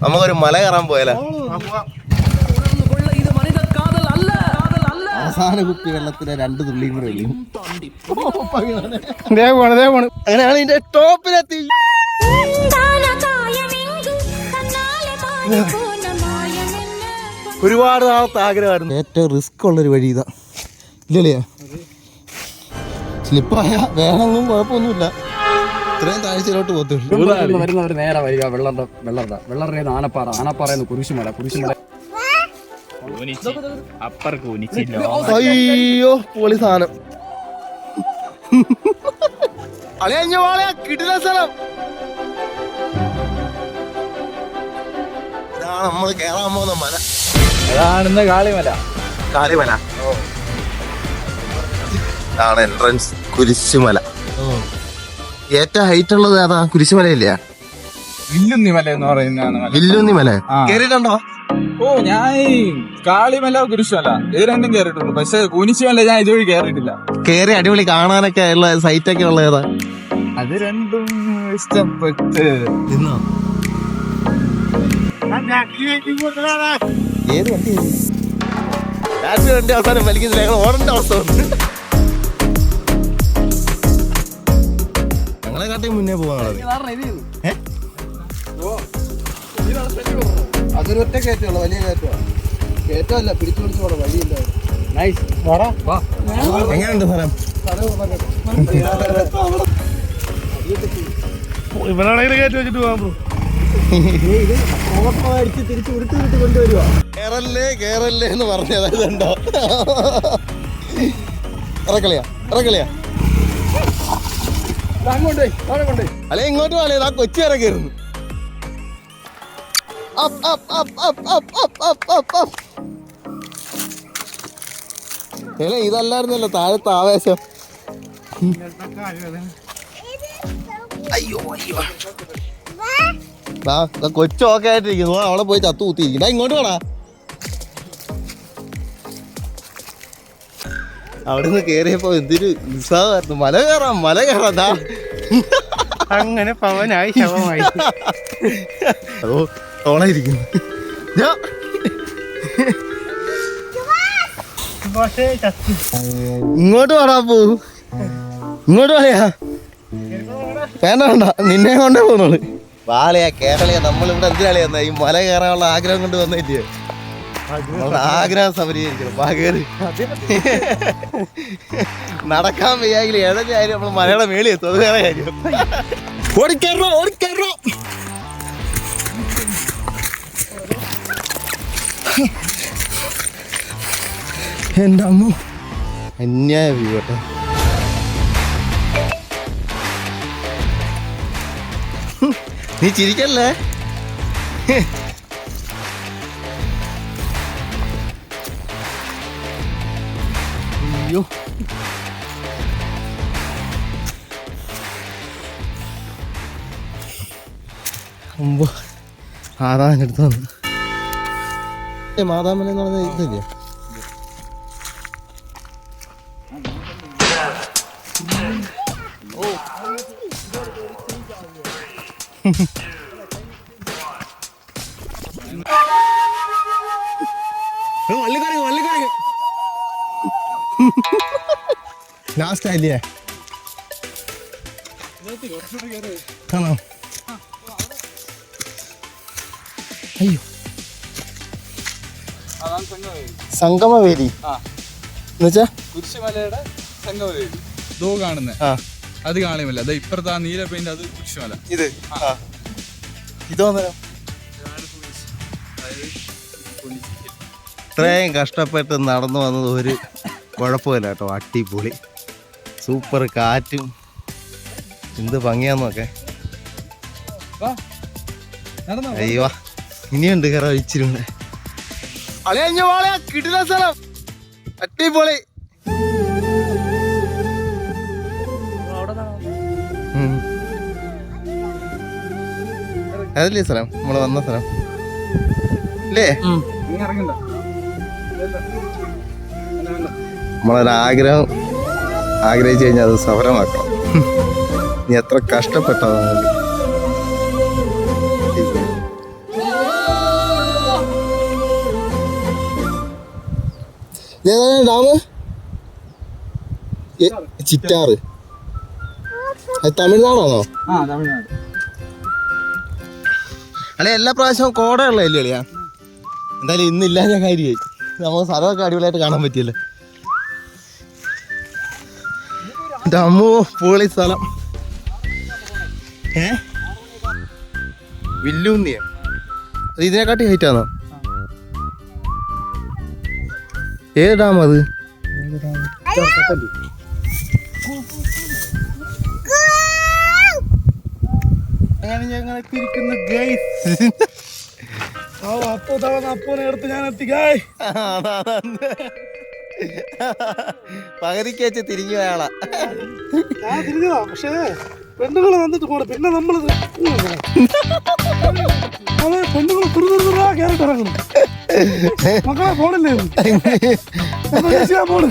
നമുക്കൊരു മല കയറാൻ പോയാലോ? അവസാന കുപ്പി വെള്ളത്തിന് 2 തുള്ളിയും കൂടെ ഒഴിയും. അങ്ങനെയാണ് ഇതിന്റെ ടോപ്പിലെത്തി. ഒരുപാട് നാളത്തെ ആഗ്രഹമായിരുന്നു. ഏറ്റവും റിസ്ക് ഉള്ളൊരു വഴി ഇതാ. ഇല്ലല്ലേ? സ്ലിപ്പായ വേണമെന്നും കുഴപ്പമൊന്നുമില്ല. ഇത്രയും താഴ്ചയിലോട്ട് വരുന്നവർ നേരെ വരിക. വെള്ളറിയുന്ന ആനപ്പാറ കുരിശുമല. അയ്യോ പൊളി സാധനം. കിടില സ്ഥലം. ഇതാണ് നമ്മൾ കേറാൻ പോകുന്ന മല. അതാണ് കാളിമല. ഇതാണ് എൻട്രൻസ്. കുരിശുമല. ഏറ്റവും ഹൈറ്റ് ഉള്ളത് ഏതാ? കുരിശുമലയില്ലേ? വില്ലുന്നിമല എന്ന് പറയുന്നതാണ്. വില്ലുന്നിമല കേറിയിട്ടുണ്ടോ? ഞാൻ കാളിമല കുരിശുമല ഇത് രണ്ടും കേറിയിട്ടുണ്ട്. പക്ഷെ കുരിശുമല ഞാൻ ഇതുവഴി കേറിയിട്ടില്ല. കേറി അടിപൊളി കാണാനൊക്കെ ഉള്ള സൈറ്റൊക്കെ ഉള്ള ഏതാ? അത് രണ്ടും ഇഷ്ടപ്പെട്ട് നിന്നോ? ഏത് വണ്ടി? വണ്ടി അവസാനം വലിക്കുന്നില്ല. ഞങ്ങൾ ഓടേണ്ട അവസ്ഥ വന്നു. ഞങ്ങളെ കാട്ടി മുന്നേ പോവാണത്. അതൊരു ഒറ്റ കയറ്റമുള്ള വലിയ കയറ്റമാണ്. കയറ്റമല്ല, പിടിച്ചു പോണ വഴിയില്ല. എങ്ങനെയുണ്ട് സ്ഥലം? ഇവരാണെങ്കിൽ കയറ്റി വെച്ചിട്ട് പോകാൻ പോകും. തിരിച്ച് ഉരുട്ടി കൊണ്ടുവരുവാ. കേറല്ലേ എന്ന് പറഞ്ഞത് ഇതുണ്ടോ? ഇറക്കളിയാ അല്ലെ ഇങ്ങോട്ട് പോലേ? ആ കൊച്ചി ഇറക്കിയിരുന്നു. ഇതല്ലായിരുന്നല്ലോ താഴത്തെ ആവേശം. അയ്യോ കൊച്ചൊക്കെ ആയിട്ടിരിക്കുന്നു. അവളെ പോയി ചത്തു കുത്തിയിരിക്കും. ഇങ്ങോട്ട് വേണ. അവിടുന്ന് കേറിയപ്പോ എന്തൊരു ഉത്സാഹമായിരുന്നു. മല കയറാം. അങ്ങനെ പവനായി ശവമായി. അതോ തോളായിരിക്കുന്നു. ഇങ്ങോട്ട് വേണ. പോ ഇങ്ങോട്ട് പറയാ. വേണ്ട നിന്നെ കൊണ്ടേ പോന്നോളൂ. വാളയാ കേരളയാ. നമ്മളിവിടെ എന്തിനാളിയാ ഈ മല കയറാനുള്ള ആഗ്രഹം കൊണ്ട് വന്നിട്ട് ആഗ്രഹം സഫലീകരിക്കണം. കേറി നടക്കാൻ വയ്യാങ്കിൽ ഇടഞ്ഞായാലും നമ്മൾ മലയുടെ മേളിൽ എത്തും. അത് വേറെ കാര്യം. ഓടിക്കറോ എൻ്റെ അമ്മ അന്യായ വ്യൂ കേട്ടോ. നീ ചിരിക്കല്ലേ? അയ്യോ മുമ്പ് മാതാവിൻ്റെ അടുത്ത് വന്നു. മാതാമല എന്ന് പറഞ്ഞ ഇതില്ലേ? ലാസ്റ്റ് ആയില്ലേ? കാണോ? അയ്യോ സംഗമവേദി എന്നുവെച്ചാ കുരിശുമലയുടെ സംഗമവേദി. ദോ കാണുന്നേ അത് കാളിമല. അത് ഇപ്പുറത്ത് ആ നീല പെയിന്റ് അത് കുരിശുമല. ഇതോ ഇത്രയും കഷ്ടപ്പെട്ട് നടന്നു വന്നത് ഒരു കുഴപ്പമില്ല കേട്ടോ. അടിപൊളി സൂപ്പർ കാറ്റും എന്ത് ഭംഗിയാന്നൊക്കെ. അയ്യോ ഇനിയുണ്ട് കയറാൻ ഇച്ചിരി. കിടില സ്ഥലം അടിപൊളി. അതല്ലേ സ്ഥലം നമ്മള് വന്ന സ്ഥലം അല്ലേ? നമ്മളൊരാഗ്രഹം ആഗ്രഹിച്ചു കഴിഞ്ഞാൽ അത് സഫലമാക്കണം. നീ എത്ര കഷ്ടപ്പെട്ടതാണ്. ഇതേതാണ് ഡാമ്? ചിറ്റാറ്. അത് തമിഴ്നാടാണോ? അല്ലെ എല്ലാ പ്രാവശ്യവും കോടയുള്ള അല്ലേ അളിയാ? എന്തായാലും ഇന്നില്ലാഞ്ഞ കാര്യമായി. നമുക്ക് സ്ഥലമൊക്കെ അടിപൊളിയായിട്ട് കാണാൻ പറ്റിയല്ലേ. ഡാമോ പൊളി സ്ഥലം. വില്ലൂന്നിയം അത് ഇതിനെക്കാട്ടി ഹൈറ്റ് ആണോ? ഏത് ഡാം അത്? അങ്ങനെ ഞങ്ങൾ എത്തിയിരിക്കുന്നു ഗൈസ്. അപ്പോനെ അടുത്ത് ഞാൻ എത്തിക്കായ്. പകുതിക്ക് വെച്ച് തിരിഞ്ഞു അയാളാ. ഞാൻ തിരിഞ്ഞതാ, പക്ഷേ പെണ്ണുങ്ങൾ വന്നിട്ട് പോണ. പിന്നെ നമ്മളത് പെണ്ണുങ്ങൾ തുറന്നുറാ കയറിട്ട് ഇറങ്ങുന്നു. മക്കളെ പോണില്ലേ പോണ്.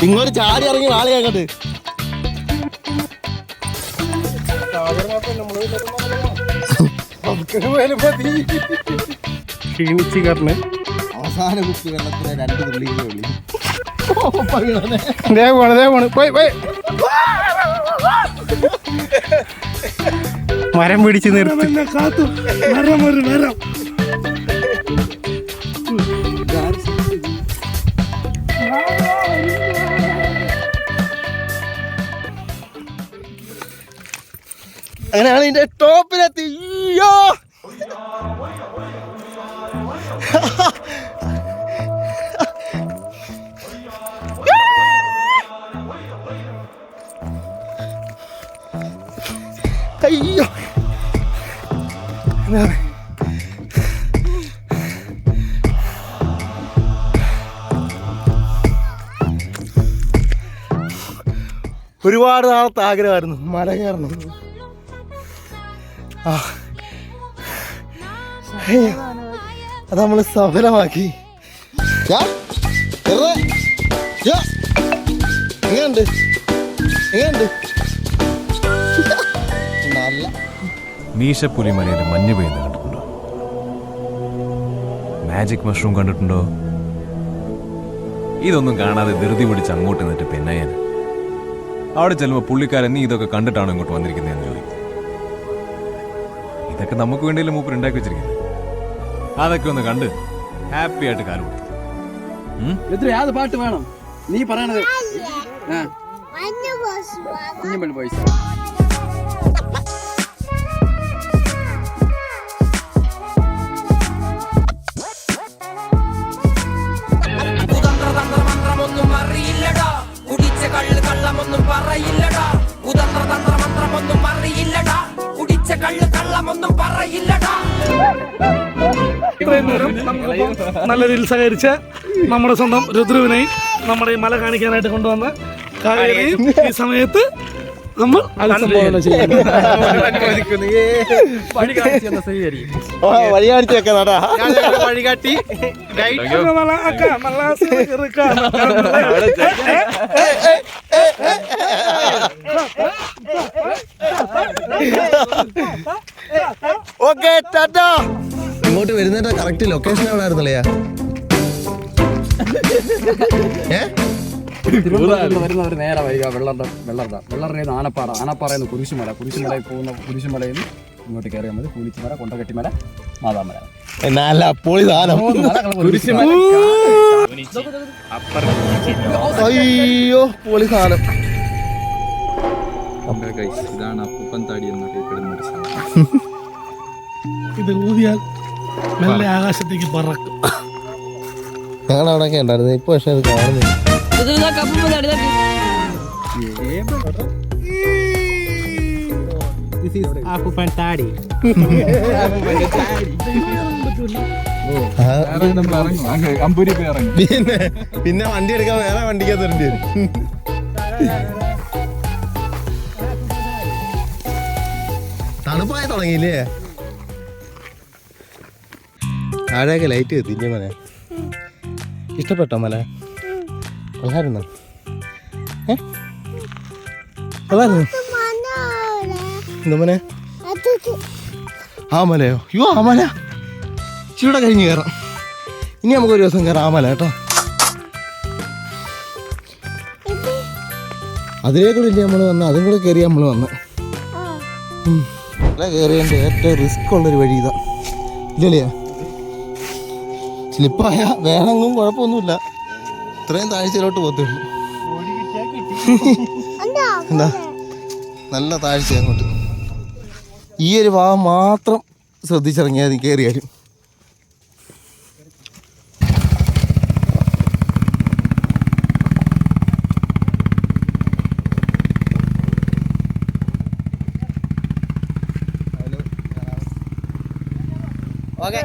ഇങ്ങോട്ട് ചാടി ഇറങ്ങി വാളി അങ്ങോട്ട്. ക്ഷീണിച്ച് കറണ് അവസാന കുപ്പി വെള്ളത്തിന് 2 തുള്ളിക്കേ ഉള്ളി. പോയി മരം പിടിച്ച് നിർത്തി കാത്തു. മരം അങ്ങനെയാണ് ഇതിന്റെ ടോപ്പിലെത്തി. അയ്യോ അയ്യോ ഒരുപാട് നാളത്തെ ആഗ്രഹമായിരുന്നു മല കയറണം. അത് നമ്മൾ സഫലമാക്കി. എങ്ങനെയുണ്ട്? നല്ല മീശപ്പുലിമലയിൽ മഞ്ഞ് പെയ്യുന്നത് കണ്ടിട്ടുണ്ടോ? മാജിക് മഷ്റൂം കണ്ടിട്ടുണ്ടോ? ഇതൊന്നും കാണാതെ ധൃതി പിടിച്ച് അങ്ങോട്ട് നിന്നിട്ട് പെണ്ണയ്യന് അവിടെ ചെല്ലുമ്പോൾ പുള്ളിക്കാരൻ നീ ഇതൊക്കെ കണ്ടിട്ടാണോ ഇങ്ങോട്ട് വന്നിരിക്കുന്നതെന്ന് ചോദിക്കും. ഇതൊക്കെ നമുക്ക് വേണ്ടിയല്ലേ മൂപ്പർ ഉണ്ടാക്കി വെച്ചിരിക്കുന്നത്. അതൊക്കെ ഒന്ന് കണ്ട് ഹാപ്പി ആയിട്ട് കാലം കൊടുത്തു. യാത് പാട്ട് വേണം നീ പറയണത്. മന്ത്രമൊന്നും അറിയില്ലടാ, കുടിച്ച കള്ള് കള്ളമൊന്നും പറയില്ലടാ. കുതന്ത്ര തന്ത്ര മന്ത്രമൊന്നും അറിയില്ലടാ, കുടിച്ച കള്ള് കള്ളമൊന്നും പറയില്ലടാ. ഇത്രയും നേരം നമുക്കിപ്പം നല്ല രീതിയിൽ സഹകരിച്ച് നമ്മുടെ സ്വന്തം രുദ്രുവിനെയും നമ്മുടെ ഈ മല കാണിക്കാനായിട്ട് കൊണ്ടുവന്ന കാവേരിയും ഈ സമയത്ത് നമ്മൾ അഭിസംബോധന ചെയ്യുന്നു. വഴികാണിച്ചു വെക്കാം. വഴികാട്ടി ഓക്കെ ടാറ്റാ. ഇങ്ങോട്ട് വരുന്നതിന്റെ കറക്റ്റ് ലൊക്കേഷൻ എവിടെ ആയിരുന്നല്ലേ? വരുന്നവർ നേരെ വരിക വെള്ളറിയ ആനപ്പാറയെന്ന് കുരിശുമലയിൽ പോകുന്ന കുരിശുമലയിൽ ഇങ്ങോട്ട് കയറിയാൽ മതി. കൂലിച്ചുമല, കൊണ്ടകെട്ടിമല, മാതാമല. നല്ല പൊളി സാധനം. അയ്യോ പൊളി സാധനം. ഇതാണ് അപ്പൂപ്പൻ താടി എന്നറിയപ്പെടുന്ന ഒരു സാധനം. ഇത് ഊതിയാൽ നല്ല ആകാശത്തേക്ക് പറക്കും. ഞങ്ങളുടെ അവിടെയൊക്കെ ഉണ്ടായിരുന്നു, ഇപ്പൊ പക്ഷെ അത് കാണുന്നില്ല. പിന്നെ വണ്ടി എടുക്കാൻ വേറെ വണ്ടിക്കാ തരേണ്ടി വരും. തണുപ്പായി തുടങ്ങിയില്ലേ? താഴെയൊക്കെ ലൈറ്റ് കത്തില്ലേ മല? ഇഷ്ടപ്പെട്ടോ മല? കൊള്ളായിരുന്നോ? കൊള്ളായിരുന്നു. എന്താ മോനെ? ആ മലയോ? അയ്യോ ആ മല ഇച്ചിരൂടെ കഴിഞ്ഞ് കയറാം. ഇനി നമുക്ക് ഒരു ദിവസം കയറാം മല കേട്ടോ. അതിലേക്കൂടെ ഇല്ലേ നമ്മൾ വന്ന്, അതും കൂടെ കയറി നമ്മൾ വന്ന്. മല കയറിയതിൻ്റെ ഏറ്റവും റിസ്ക് ഉള്ളൊരു വഴി ഇതാ ഇല്ലല്ലേ? സ്ലിപ്പായ വേണമെങ്കിലും കുഴപ്പമൊന്നുമില്ല, ഇത്രയും താഴ്ചയിലോട്ട് പോകത്തുള്ളൂ. എന്താ നല്ല താഴ്ച അങ്ങോട്ട്. ഈ ഒരു ഭാഗം മാത്രം ശ്രദ്ധിച്ചിറങ്ങിയാൽ കയറിയാലും. ഓക്കെ.